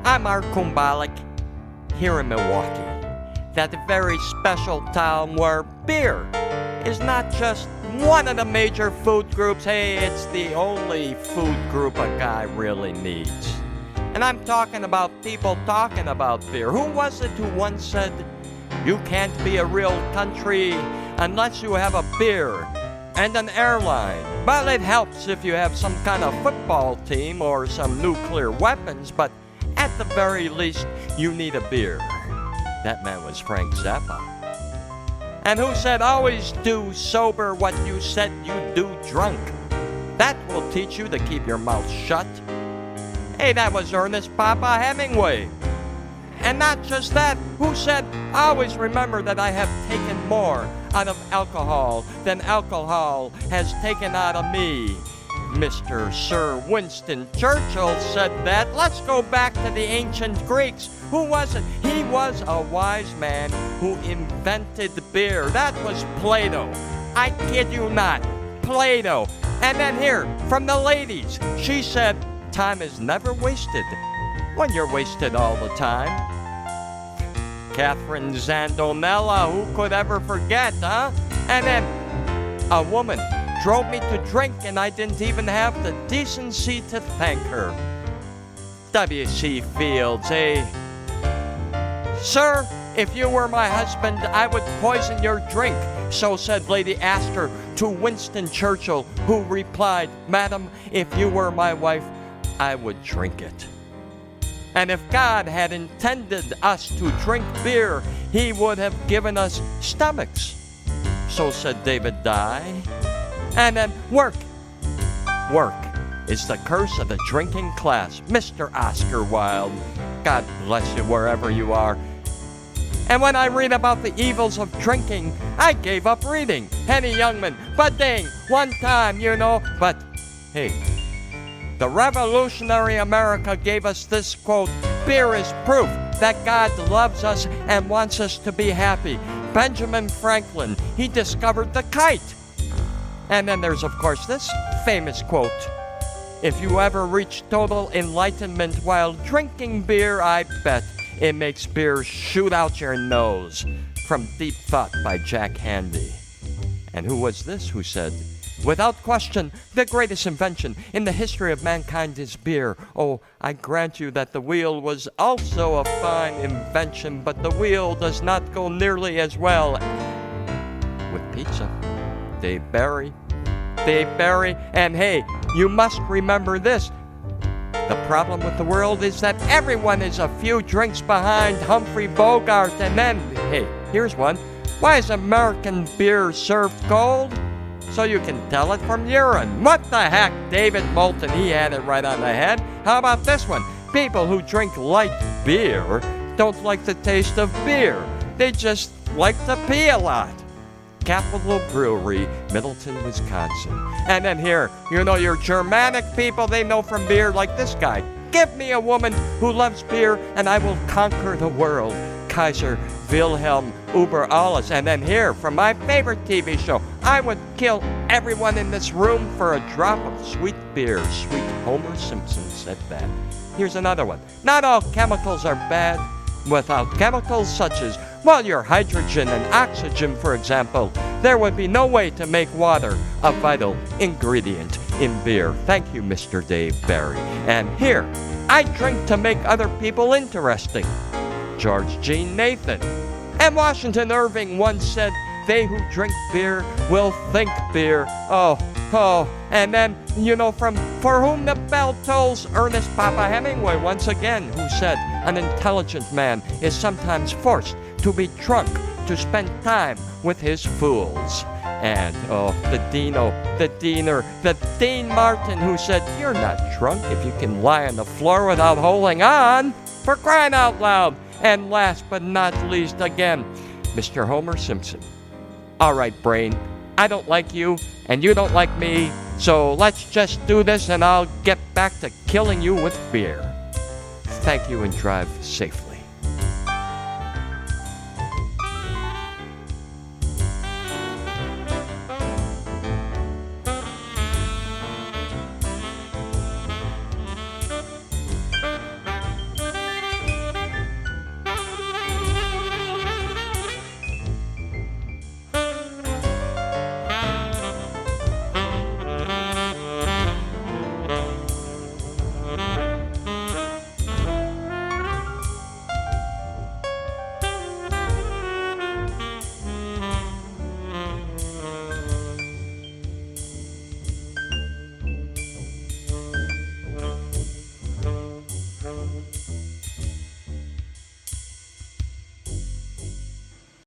I'm our Kumbalek here in Milwaukee. That very special town where beer is not just one of the major food groups. Hey, it's the only food group a guy really needs. And I'm talking about people talking about beer. Who was it who once said, you can't be a real country unless you have a beer and an airline? Well, it helps if you have some kind of football team or some nuclear weapons, but at the very least, you need a beer. That man was Frank Zappa. And who said, always do sober what you said you'd do drunk? That will teach you to keep your mouth shut. Hey, that was Ernest Papa Hemingway. And not just that, who said, always remember that I have taken more out of alcohol than alcohol has taken out of me. Mr. Sir Winston Churchill said that. Let's go back to the ancient Greeks. Who was it? He was a wise man who invented beer. That was Plato. I kid you not. Plato. And then here, from the ladies, she said, time is never wasted when you're wasted all the time. Catherine Zandonella, who could ever forget, huh? And then a woman drove me to drink and I didn't even have the decency to thank her. W.C. Fields, Sir, if you were my husband, I would poison your drink. So said Lady Astor to Winston Churchill, who replied, Madam, if you were my wife, I would drink it. And if God had intended us to drink beer, he would have given us stomachs. So said David Dye. And then work. Work is the curse of the drinking class. Mr. Oscar Wilde, God bless you wherever you are. And when I read about the evils of drinking, I gave up reading. Henny Youngman, but dang, one time, but hey, the revolutionary America gave us this quote, beer is proof that God loves us and wants us to be happy. Benjamin Franklin, he discovered the kite. And then there's, of course, this famous quote, if you ever reach total enlightenment while drinking beer, I bet it makes beer shoot out your nose. From Deep Thought by Jack Handy. And who was this who said, without question, the greatest invention in the history of mankind is beer. Oh, I grant you that the wheel was also a fine invention, but the wheel does not go nearly as well with pizza. Dave Barry, and hey, you must remember this. The problem with the world is that everyone is a few drinks behind Humphrey Bogart, and then, hey, here's one. Why is American beer served cold? So you can tell it from urine. What the heck, David Moulton, he had it right on the head. How about this one? People who drink light beer don't like the taste of beer. They just like to pee a lot. Capital Brewery, Middleton, Wisconsin. And then here, your Germanic people, they know from beer like this guy. Give me a woman who loves beer and I will conquer the world. Kaiser Wilhelm über alles. And then here, from my favorite TV show, I would kill everyone in this room for a drop of sweet beer. Sweet Homer Simpson said that. Here's another one. Not all chemicals are bad. Without chemicals such as, your hydrogen and oxygen, for example, there would be no way to make water a vital ingredient in beer. Thank you, Mr. Dave Barry. And here, I drink to make other people interesting. George G. Nathan. And Washington Irving once said, they who drink beer will think beer. Oh, and then, from For Whom the Bell Tolls, Ernest Papa Hemingway once again, who said, an intelligent man is sometimes forced to be drunk to spend time with his fools. And, the Dean Martin, who said, you're not drunk if you can lie on the floor without holding on, for crying out loud. And last but not least, again, Mr. Homer Simpson. All right, brain, I don't like you, and you don't like me, so let's just do this and I'll get back to killing you with beer. Thank you and drive safely.